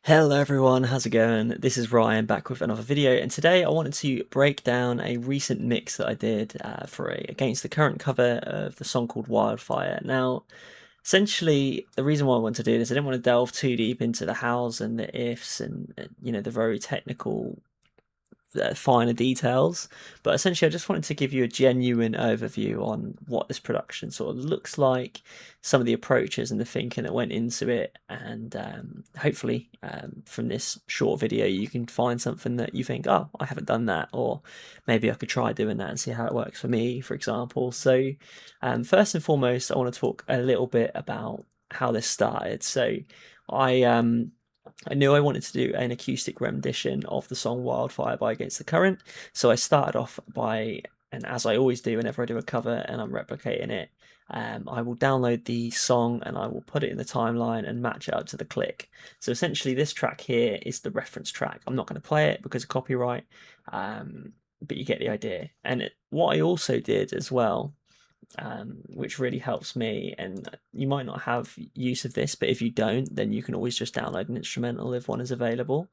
Hello everyone, how's it going? This is Ryan back with another video, and today I wanted to break down a recent mix that I did for Against the Current cover of the song called Wildfire. Now, essentially, the reason why I want to do this, I didn't want to delve too deep into the hows and the ifs and the very technical finer details, but essentially I just wanted to give you a genuine overview on what this production sort of looks like, some of the approaches and the thinking that went into it, and hopefully from this short video you can find something that you think, oh, I haven't done that, or maybe I could try doing that and see how it works for me, for example. So first and foremost, I want to talk a little bit about how this started. So I I knew I wanted to do an acoustic rendition of the song Wildfire by Against the Current, so I started off by, and as I always do whenever I do a cover and I'm replicating it, I will download the song and I will put it in the timeline and match it up to the click. So essentially this track here is the reference track. I'm not going to play it because of copyright, but you get the idea. And what I also did as well, which really helps me. And you might not have use of this, but if you don't, then you can always just download an instrumental if one is available.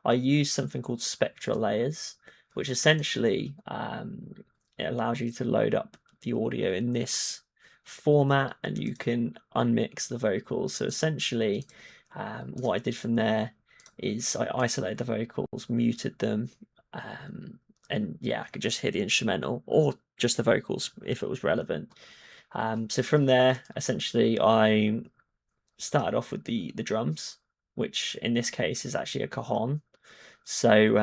I use something called spectral layers, which essentially it allows you to load up the audio in this format and you can unmix the vocals. So essentially, what I did from there is I isolated the vocals, muted them, and yeah, I could just hear the instrumental or just the vocals if it was relevant. So from there, essentially, I started off with the drums, which in this case is actually a cajon. So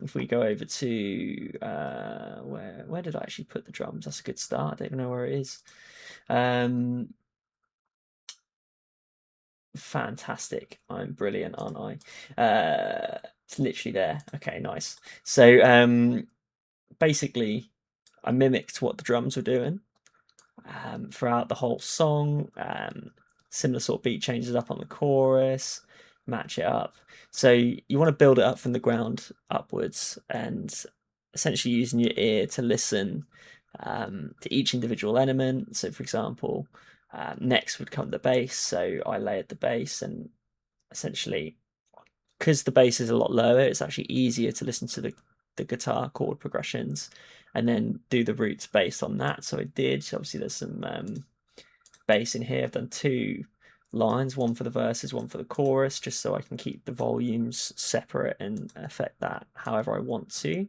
if we go over to where did I actually put the drums? That's a good start. I don't even know where it is. Fantastic. I'm brilliant, aren't I? It's literally there. Okay, nice. So basically, I mimicked what the drums were doing throughout the whole song. Similar sort of beat changes up on the chorus, match it up. So you want to build it up from the ground upwards and essentially using your ear to listen to each individual element. So, for example, next would come the bass. So I layered the bass, and essentially, because the bass is a lot lower, it's actually easier to listen to the guitar chord progressions and then do the roots based on that. So I did. So obviously, there's some bass in here. I've done two lines, one for the verses, one for the chorus, just so I can keep the volumes separate and affect that however I want to.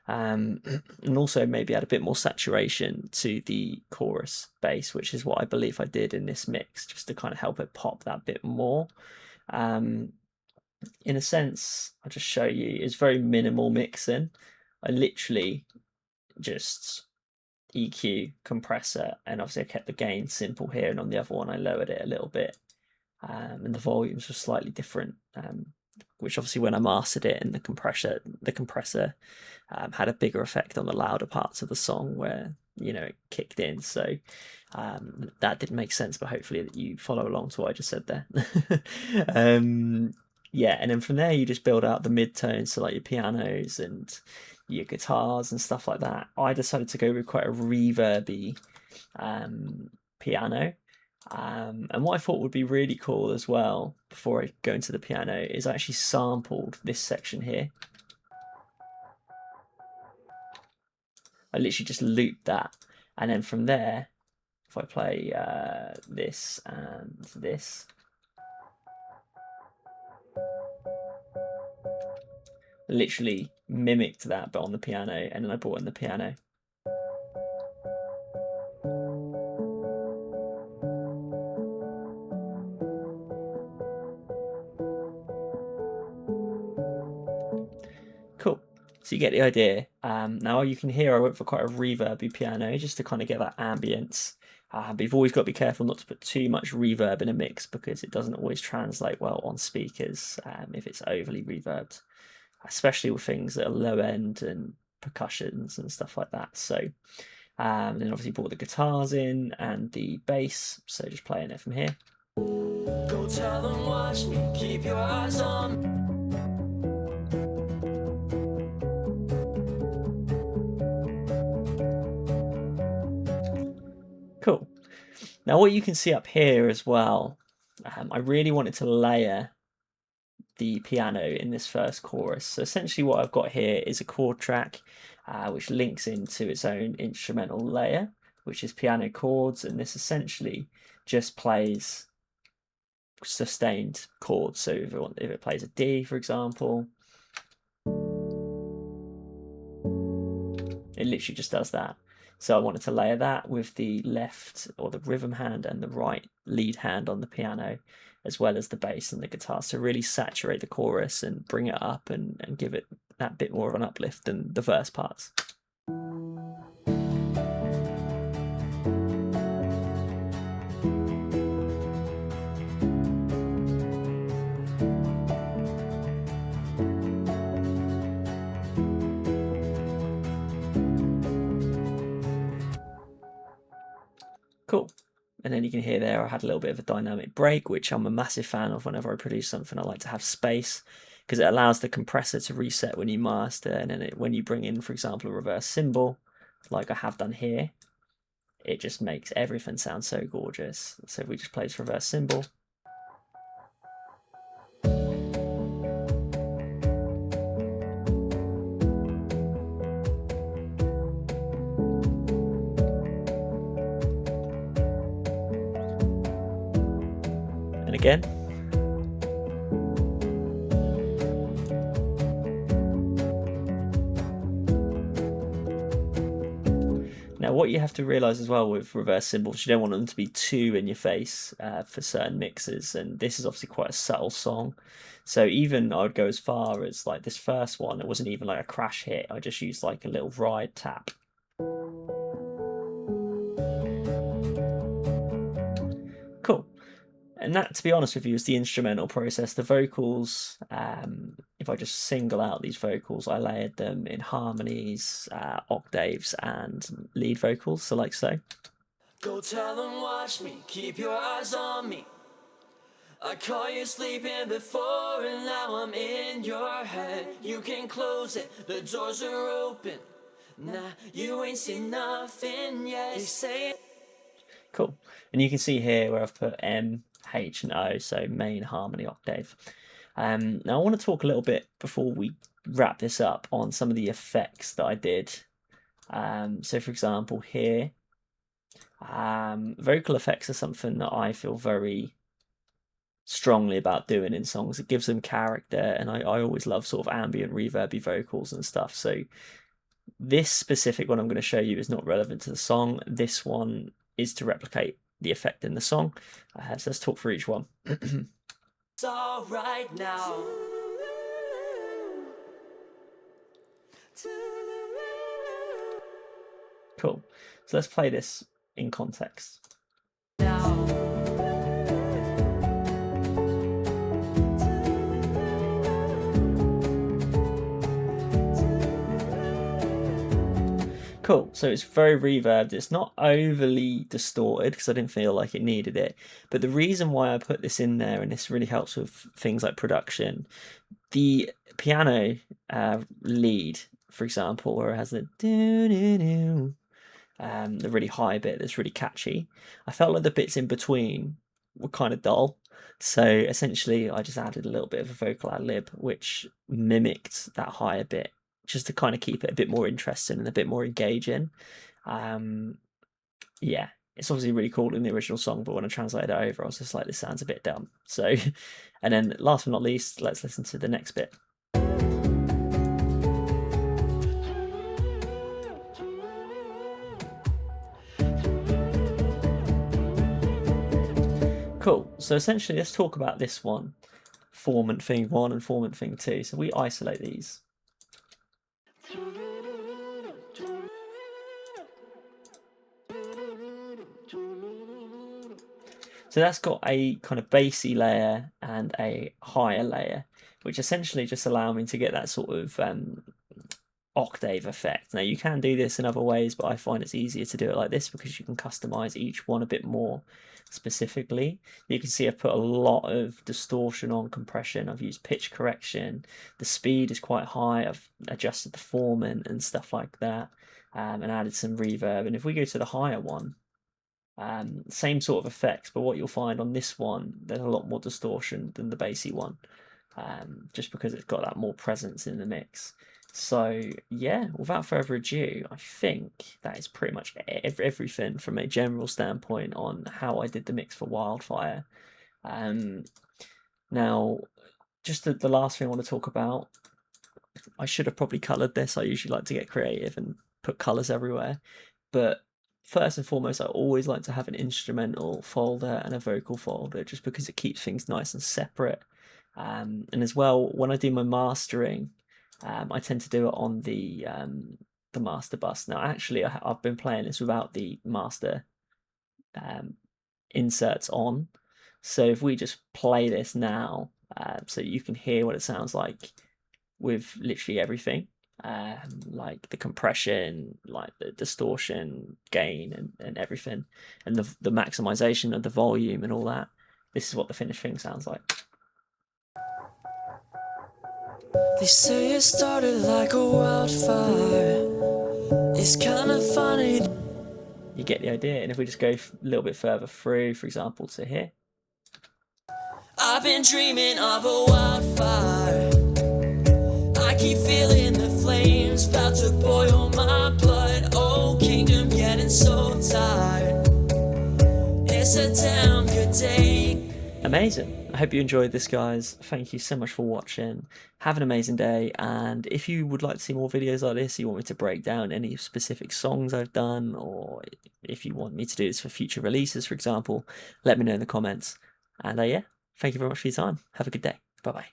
And also maybe add a bit more saturation to the chorus bass, which is what I believe I did in this mix, just to kind of help it pop that bit more. In a sense, I'll just show you, it's very minimal mixing. I literally just EQ, compressor, and obviously I kept the gain simple here, and on the other one I lowered it a little bit, and the volumes were slightly different, which obviously when I mastered it, and the compressor had a bigger effect on the louder parts of the song where it kicked in. So that didn't make sense, but hopefully that you follow along to what I just said there. Yeah, and then from there you just build out the mid-tones, so like your pianos and your guitars and stuff like that. I decided to go with quite a reverby piano. And what I thought would be really cool as well, before I go into the piano, is I actually sampled this section here. I literally just looped that, and then from there, if I play this and this, literally mimicked that but on the piano, and then I brought in the piano. Cool. So you get the idea. Now you can hear I went for quite a reverby piano just to kind of get that ambience. But you've always got to be careful not to put too much reverb in a mix because it doesn't always translate well on speakers if it's overly reverbed, especially with things that are low end and percussions and stuff like that. So then obviously brought the guitars in and the bass. So just playing it from here. Go tell them, watch me, keep your eyes on. Cool. Now what you can see up here as well, I really wanted to layer the piano in this first chorus. So essentially what I've got here is a chord track which links into its own instrumental layer, which is piano chords, and this essentially just plays sustained chords. So if it plays a D, for example, it literally just does that. So I wanted to layer that with the left or the rhythm hand and the right lead hand on the piano, as well as the bass and the guitar. So really saturate the chorus and bring it up and give it that bit more of an uplift than the verse parts. Cool. And then you can hear there I had a little bit of a dynamic break, which I'm a massive fan of whenever I produce something. I like to have space because it allows the compressor to reset when you master, and then when you bring in, for example, a reverse cymbal, like I have done here, it just makes everything sound so gorgeous. So if we just play this reverse cymbal. And again. Now, what you have to realize as well with reverse cymbals, you don't want them to be too in your face for certain mixes, and this is obviously quite a subtle song. So even I would go as far as like this first one, it wasn't even like a crash hit. I just used like a little ride tap. Cool. And that, to be honest with you, is the instrumental process. The vocals, if I just single out these vocals, I layered them in harmonies, octaves, and lead vocals, so like so. Go tell them, watch me, keep your eyes on me. I caught you sleeping before and now I'm in your head. You can close it, the doors are open. Nah, you ain't seen nothing yet. They say it. Cool. And you can see here where I've put M, H, and O, so main, harmony, octave. Now I want to talk a little bit before we wrap this up on some of the effects that I did. So for example here, vocal effects are something that I feel very strongly about doing in songs. It gives them character, and I always love sort of ambient reverby vocals and stuff. So this specific one I'm going to show you is not relevant to the song. This one is to replicate the effect in the song. So let's talk for each one. It's all right now. Cool. So let's play this in context. Cool, so it's very reverbed. It's not overly distorted because I didn't feel like it needed it. But the reason why I put this in there, and this really helps with things like production, the piano lead, for example, where it has the do-do-do, the really high bit that's really catchy, I felt like the bits in between were kind of dull. So essentially I just added a little bit of a vocal ad lib which mimicked that higher bit, just to kind of keep it a bit more interesting and a bit more engaging. Yeah, it's obviously really cool in the original song, but when I translated it over, I was just like, this sounds a bit dumb. So, and then last but not least, let's listen to the next bit. Cool. So essentially, let's talk about this one, formant thing 1 and formant thing 2. So we isolate these. So that's got a kind of bassy layer and a higher layer, which essentially just allow me to get that sort of octave effect. Now you can do this in other ways, but I find it's easier to do it like this because you can customize each one a bit more specifically. You can see I've put a lot of distortion on compression. I've used pitch correction. The speed is quite high. I've adjusted the formant and stuff like that, and added some reverb. And if we go to the higher one, same sort of effects, but what you'll find on this one, there's a lot more distortion than the bassy one. just because it's got that more presence in the mix. So yeah, without further ado, I think that is pretty much everything from a general standpoint on how I did the mix for Wildfire. Now, just the last thing I want to talk about, I should have probably coloured this. I usually like to get creative and put colours everywhere. But first and foremost, I always like to have an instrumental folder and a vocal folder just because it keeps things nice and separate. And as well, when I do my mastering, I tend to do it on the master bus. Now, actually, I've been playing this without the master um, inserts on. So if we just play this now, so you can hear what it sounds like with literally everything, like the compression, like the distortion, gain, and everything, and the maximization of the volume and all that. This is what the finished thing sounds like. They say it started like a wildfire. It's kind of funny. You get the idea. And if we just go a little bit further through, for example, to here. I've been dreaming of a wildfire. I keep feeling the flames about to boil my blood. Oh, kingdom getting so tired. It's a damn good day. Amazing. I hope you enjoyed this, guys. Thank you so much for watching. Have an amazing day. And if you would like to see more videos like this, you want me to break down any specific songs I've done, or if you want me to do this for future releases, for example, let me know in the comments. And yeah, thank you very much for your time. Have a good day. Bye-bye.